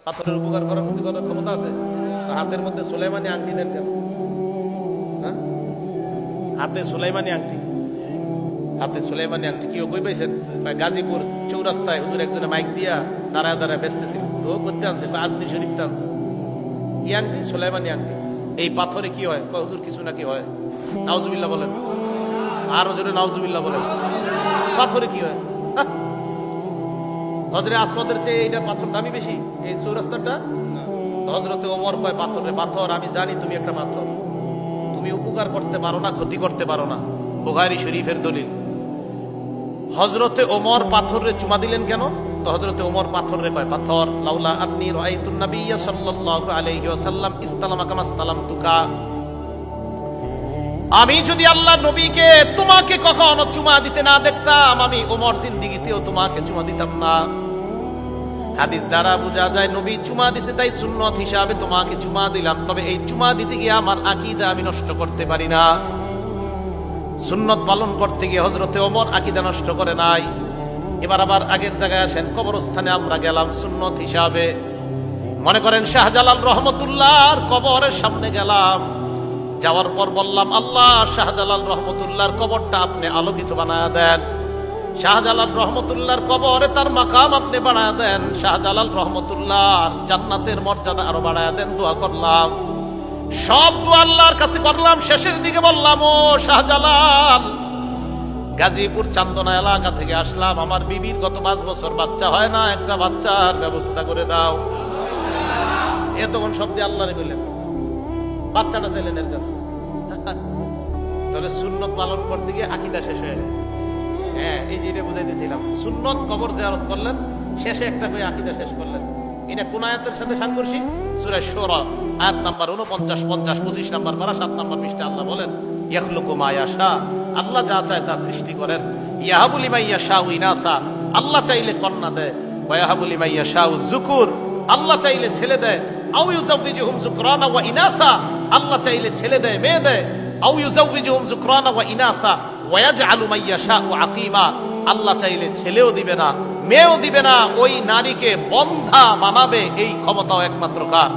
পাথরের উপকার করার ক্ষতি করার ক্ষমতা আছে? হাতের মধ্যে সুলাইমানি আংটি দেন কেন? হ্যাঁ, হাতে সুলাইমানি আংটি, হাতে সুলাইমানি আংটি কেউ কই পাইছেন? গাজীপুর চৌরাস্তায় হুজুর একজনে মাইক দিয়া দাঁড়ায় দাঁড়ায় বেচতেছিল, তো করতে আনছে আজমি শরীফ আনছে। কি আংটি? সুলাইমানি আংটি। এই পাথরে কি হয়? হুজুর কিছু নাকি হয়। নাউজুবিল্লাহ বলেন, আরো জোরে নাউজুবিল্লাহ বলেন। পাথরে কি হয়? হজরে আসওয়াদের চেয়ে এইটা পাথর দামি বেশি, এই চৌরাস্তাটা? হজরতে ওমর কয় পাথরে, পাথর আমি জানি তুমি একটা পাথর, তুমি উপকার করতে পারো না, ক্ষতি করতে পারো না। বুখারী শরীফের দলিল। হজরতে ওমর পাথরে চুমা দিলেন কেন? তো হজরতে ওমর পাথরে কয় পাথর, লাউলা আন্নী রাআইতুন নাবিয়্য সাল্লাল্লাহু আলাইহি ওয়াসাল্লাম ইসতালামা কামা ইসতালামতুকা, আমি যদি আল্লাহ নবীকে তোমাকে কখনো চুমা দিতে না দেখতাম, আমি ওমর জিন্দেগিতেও তোমাকে চুমা দিতাম না। হাদিস দ্বারা বোঝা যায় নবী চুমা দিছে, তাই সুন্নত হিসাবে তোমাকে চুমা দিলাম। তবে এই চুমা দিতে গিয়ে আমার আকীদা আমি নষ্ট করতে পারি না। সুন্নত পালন করতে গিয়ে হযরতে ওমর আকীদা নষ্ট করে নাই। এবার আবার আগের জায়গায় আসেন, কবরস্থানে আমরা গেলাম সুন্নত হিসাবে। মনে করেন শাহজালাল রহমতুল্লাহর কবরের সামনে গেলাম, যাওয়ার পর বললাম আল্লাহ শাহজালাল রহমতুল্লাহর কবরটা আপনি আলোকিত বানায়া দেন, শাহজালাল রহমতুল্লাহর কবরে তার মাকাম আপনি বানায়া দেন, শাহজালাল রহমতুল্লাহর জান্নাতের মর্যাদা আরো বাড়ায়া দেন। দোয়া করলাম, সব দোয়া আল্লাহর কাছে করলাম। শেষের দিকে বললাম, ও শাহজালাল, গাজীপুর চান্দনা এলাকা থেকে আসলাম, আমার বিবির গত 5 বছর বাচ্চা হয় না, একটা বাচ্চার ব্যবস্থা করে দাও। এ তখন শব্দে আল্লাহরে বললেন, বাচ্চাটা চাইলেন এর কাছে। তাহলে সুন্নত পালন করতে গিয়ে আকীদা শেষ হয়ে গেল। হ্যাঁ, এই যে এটা বুঝাইতেছিলাম, সুন্নত কবর জিয়ারত করলেন, শেষে একটা করে আকীদা শেষ করলেন। এটা কোন আয়াতের সাথে সাংঘর্ষিক? সূরা শূরা আয়াত নাম্বার 49, 50, 25 নাম্বার পারা 7 নাম্বার পৃষ্ঠা আল্লাহ বলেন, ইয়াখলুকু মা ইয়াশা, আল্লাহ যা চায় তা সৃষ্টি করেন। ইয়াহাবু লিমান ইয়াশাউ ইনাসা, আল্লাহ চাইলে কন্যা দেয়। ওয়া ইয়াহাবু লিমান ইয়াশাউ যুকুর, আল্লাহ চাইলে ছেলে দেয়। আও ইউযাওয়িজুহুম যুকরানা ওয়া ইনাসা, আল্লাহ চাইলে ছেলে দেয় মেয়ে দেয়। আও ইউযাওয়িজুহুম যুকরানা ওয়া ইনাসা ওয়া ইয়াজআলু মান ইয়াশাউ আকীমা, আল্লাহ চাইলে ছেলেও দিবে না মেয়েও দিবে না, ওই নারীকে বন্ধা বানাবে, এই ক্ষমতাও একমাত্র কার?